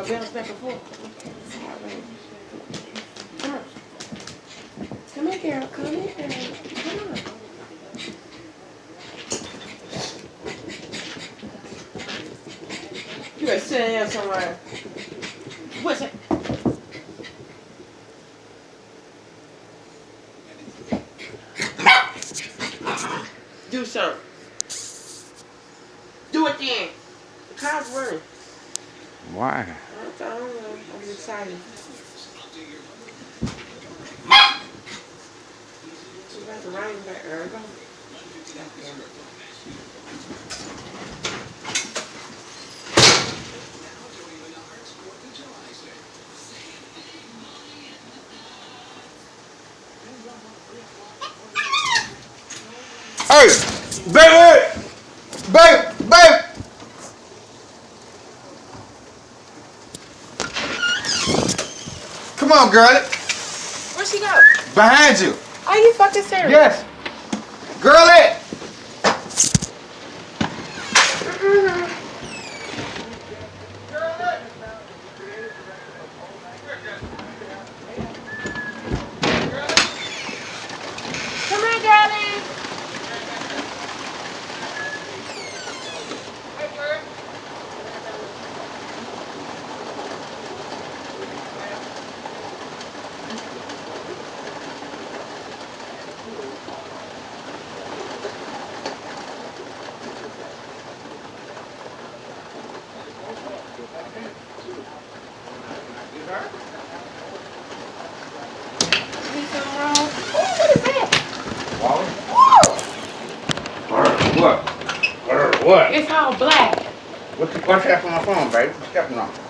gonna bounce back and forth. Come on. Come here, girl. Come here. Come on. You gotta sit down somewhere. What's it? Do something. Do it then. The car's running. Why? I don't know. I'm excited. It's about to rain back there. Go. Hey, baby, baby. Come on, girl. Where'd she go? Behind you. Are you fucking serious? Yes. Girlie. Come here, darling. What? What? It's all black. What's that on my phone, baby? What's happening on?